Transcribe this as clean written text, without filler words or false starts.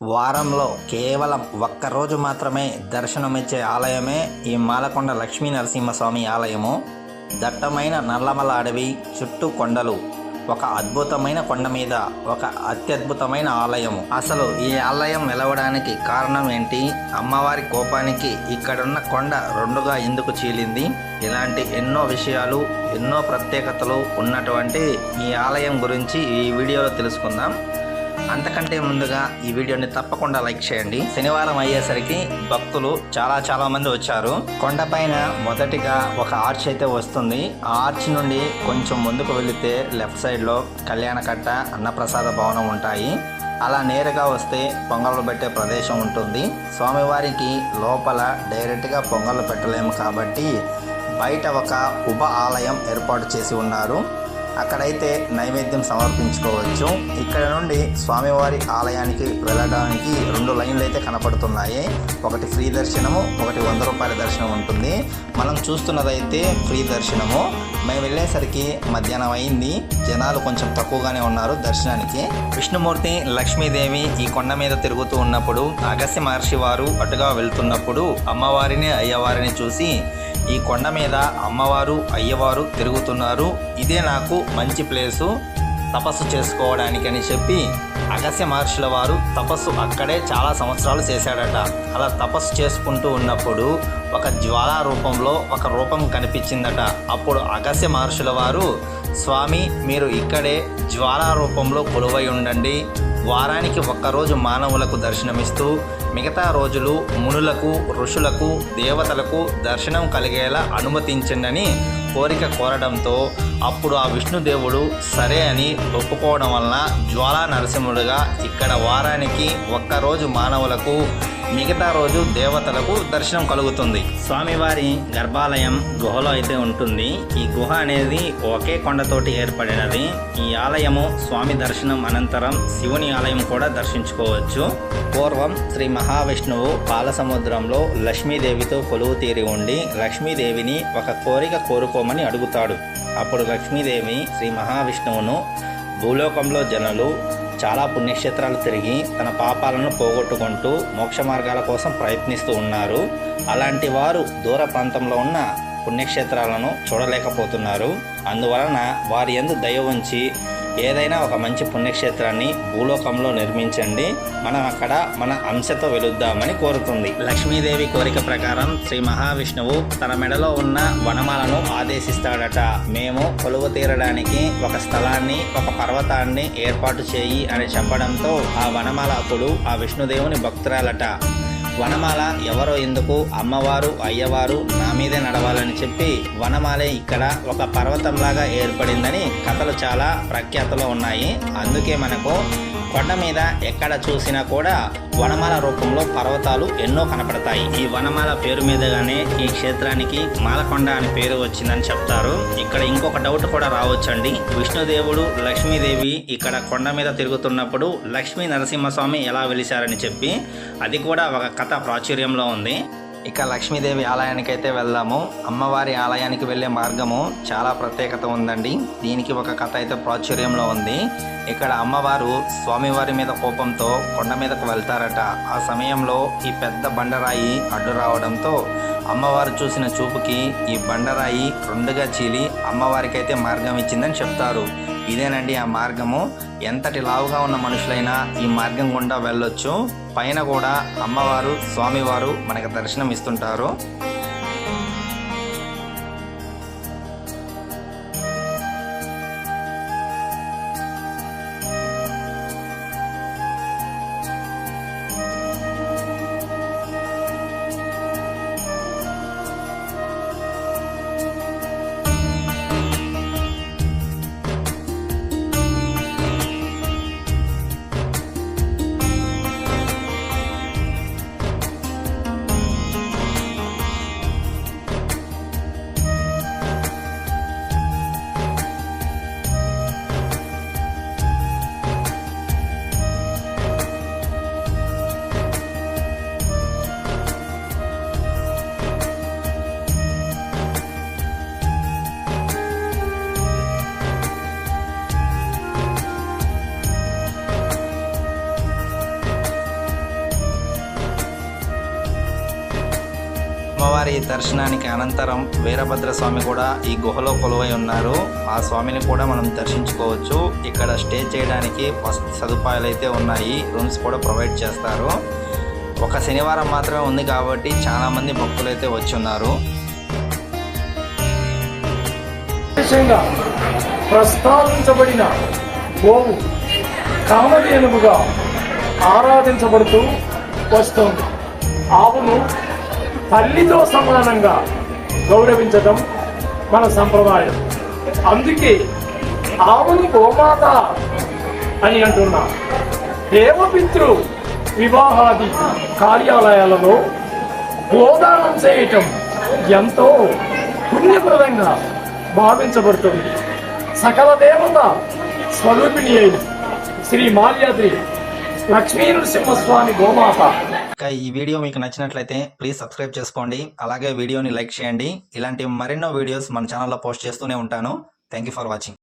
వారంలో కేవలం ఒక్కరోజు మాత్రమే దర్శనమిచ్చే ఆలయమే ఈ మాలకొండ లక్ష్మీ నరసింహస్వామి ఆలయము. దట్టమైన నల్లమల అడవి చుట్టూ కొండలు, ఒక అద్భుతమైన కొండ మీద ఒక అత్యద్భుతమైన ఆలయము. అసలు ఈ ఆలయం వెలవడానికి కారణం ఏంటి? అమ్మవారి కోపానికి ఇక్కడున్న కొండ రెండుగా ఎందుకు చీలింది? ఇలాంటి ఎన్నో విషయాలు, ఎన్నో ప్రత్యేకతలు ఉన్నటువంటి ఈ ఆలయం గురించి ఈ వీడియోలో తెలుసుకుందాం. అంతకంటే ముందుగా ఈ వీడియోని తప్పకుండా లైక్ చేయండి. శనివారం అయ్యేసరికి భక్తులు చాలా మంది వచ్చారు. కొండపైన మొదటిగా ఒక ఆర్చ్ అయితే వస్తుంది. ఆ ఆర్చ్ నుండి కొంచెం ముందుకు వెళితే లెఫ్ట్ సైడ్లో కళ్యాణకట్ట, అన్నప్రసాద భవనం ఉంటాయి. అలా నేరుగా వస్తే పొంగళ్ళు పెట్టే ప్రదేశం ఉంటుంది. స్వామివారికి లోపల డైరెక్ట్గా పొంగళ్ళు పెట్టలేము కాబట్టి బయట ఒక ఉప ఆలయం ఏర్పాటు చేసి ఉన్నారు. అక్కడైతే నైవేద్యం సమర్పించుకోవచ్చు. ఇక్కడ నుండి స్వామివారి ఆలయానికి వెళ్ళడానికి 2 లైన్లు అయితే కనపడుతున్నాయి. ఒకటి ఫ్రీ దర్శనము, ఒకటి 100 రూపాయల దర్శనం ఉంటుంది. మనం చూస్తున్నదైతే ఫ్రీ దర్శనము. మేము వెళ్ళేసరికి మధ్యాహ్నం అయింది. జనాలు కొంచెం తక్కువగానే ఉన్నారు దర్శనానికి. విష్ణుమూర్తి, లక్ష్మీదేవి ఈ కొండ మీద తిరుగుతూ ఉన్నప్పుడు అగస్త్య మహర్షి వారు అటుగా వెళ్తున్నప్పుడు అమ్మవారిని, అయ్యవారిని చూసి ఈ కొండ మీద అమ్మవారు, అయ్యవారు తిరుగుతున్నారు, ఇదే నాకు మంచి ప్లేసు తపస్సు చేసుకోవడానికి అని చెప్పి అగస్త్య మహర్షుల వారు తపస్సు అక్కడే చాలా సంవత్సరాలు చేశాడట. అలా తపస్సు చేసుకుంటూ ఉన్నప్పుడు ఒక జ్వాలా రూపంలో ఒక రూపం కనిపించిందట. అప్పుడు అగస్త్య మహర్షుల వారు, స్వామి మీరు ఇక్కడే జ్వాలా రూపంలో కొలువై ఉండండి, వారానికి ఒక్కరోజు మానవులకు దర్శనమిస్తూ మిగతా రోజులు మునులకు, ఋషులకు, దేవతలకు దర్శనం కలిగేలా అనుమతించండి కోరిక కోరడంతో అప్పుడు ఆ విష్ణుదేవుడు సరే అని ఒప్పుకోవడం వలన జ్వాలా నరసింహుడుగా ఇక్కడ వారానికి ఒక్కరోజు మానవులకు, మిగతా రోజు దేవతలకు దర్శనం కలుగుతుంది. స్వామివారి గర్భాలయం గుహలో అయితే ఉంటుంది. ఈ గుహ అనేది ఒకే కొండతోటి ఏర్పడినది. ఈ ఆలయము స్వామి దర్శనం అనంతరం శివుని ఆలయం కూడా దర్శించుకోవచ్చు. పూర్వం శ్రీ మహావిష్ణువు పాలసముద్రంలో లక్ష్మీదేవితో కొలువు తీరి ఉండి లక్ష్మీదేవిని ఒక కోరిక కోరుకోమని అడుగుతాడు. అప్పుడు లక్ష్మీదేవి శ్రీ మహావిష్ణువును, భూలోకంలో జనులు చాలా పుణ్యక్షేత్రాలు తిరిగి తన పాపాలను పోగొట్టుకుంటూ మోక్ష మార్గాల కోసం ప్రయత్నిస్తూ ఉన్నారు. అలాంటి వారు దూర ప్రాంతంలో ఉన్న పుణ్యక్షేత్రాలను చూడలేకపోతున్నారు. అందువలన వారి యందు దయ ఉంచి ఏదైనా ఒక మంచి పుణ్యక్షేత్రాన్ని భూలోకంలో నిర్మించండి, మనం అక్కడ మన అంశతో వెలుద్దామని కోరుతుంది. లక్ష్మీదేవి కోరిక ప్రకారం శ్రీ మహావిష్ణువు తన మెడలో ఉన్న వనమాలను ఆదేశిస్తాడట. మేము కొలువు తీరడానికి ఒక స్థలాన్ని, ఒక పర్వతాన్ని ఏర్పాటు చేయి అని చెప్పడంతో ఆ వనమాల అప్పుడు ఆ విష్ణుదేవుని భక్తురాలట. వనమాల ఎవరో ఎందుకు, అమ్మవారు, అయ్యవారు నా మీదే నడవాలని చెప్పి వనమాలే ఇక్కడ ఒక పర్వతంలాగా ఏర్పడిందని కథలు చాలా ప్రఖ్యాతలో ఉన్నాయి. అందుకే మనకు కొండ మీద ఎక్కడ చూసినా కూడా వనమాల రూపంలో పర్వతాలు ఎన్నో కనపడతాయి. ఈ వనమాల పేరు మీదగానే ఈ క్షేత్రానికి మాలకొండ అని పేరు వచ్చిందని చెప్తారు. ఇక్కడ ఇంకొక డౌట్ కూడా రావచ్చండి. విష్ణుదేవుడు, లక్ష్మీదేవి ఇక్కడ కొండ మీద తిరుగుతున్నప్పుడు లక్ష్మీ నరసింహస్వామి ఎలా వెలిశారని చెప్పి అది కూడా ఒక కథ ప్రాచుర్యంలో ఉంది. ఇక లక్ష్మీదేవి ఆలయానికి అయితే వెళ్దాము. అమ్మవారి ఆలయానికి వెళ్ళే మార్గము చాలా ప్రత్యేకత ఉందండి. దీనికి ఒక కథ అయితే ప్రాచుర్యంలో ఉంది. ఇక్కడ అమ్మవారు స్వామివారి మీద కోపంతో కొండ మీదకు వెళ్తారట. ఆ సమయంలో ఈ పెద్ద బండరాయి అడ్డు రావడంతో అమ్మవారు చూసిన చూపుకి ఈ బండరాయి 2గా చీలి అమ్మవారికి అయితే మార్గం ఇచ్చిందని చెప్తారు. ఇదేనండి ఆ మార్గము. ఎంతటి లావుగా ఉన్న మనుషులైనా ఈ మార్గం గుండా వెళ్ళొచ్చు. పైన కూడా అమ్మవారు, స్వామివారు మనకు దర్శనం ఇస్తుంటారు. అమ్మవారి దర్శనానికి అనంతరం వీరభద్రస్వామి కూడా ఈ గుహలో కొలువై ఉన్నారు. ఆ స్వామిని కూడా మనం దర్శించుకోవచ్చు. ఇక్కడ స్టే చేయడానికి వసతి సదుపాయాలు అయితే ఉన్నాయి. రూమ్స్ కూడా ప్రొవైడ్ చేస్తారు. ఒక శనివారం మాత్రమే ఉంది కాబట్టి చాలా మంది భక్తులు అయితే వచ్చి ఉన్నారు. ప్రస్తావించబడిన గోవు కామధేనువుగా ఆరాధించబడుతూ వస్తుంది. ఆవును తల్లితో సమానంగా గౌరవించడం మన సంప్రదాయం. అందుకే ఆవును గోమాత అని అంటున్నా. దేవపితృ వివాహాది కార్యాలయాలలో గోదానం చేయటం ఎంతో పుణ్యప్రదంగా భావించబడుతుంది. సకల దేవత స్వరూపిణి అయిన శ్రీ మాల్యాద్రి లక్ష్మీ నృసింహస్వామి గోమాత. ఈ వీడియో మీకు నచ్చినట్లయితే ప్లీజ్ సబ్స్క్రైబ్ చేసుకోండి. అలాగే వీడియోని లైక్ చేయండి. ఇలాంటి మరెన్నో వీడియోస్ మన ఛానల్లో పోస్ట్ చేస్తూనే ఉంటాను. Thank you for watching.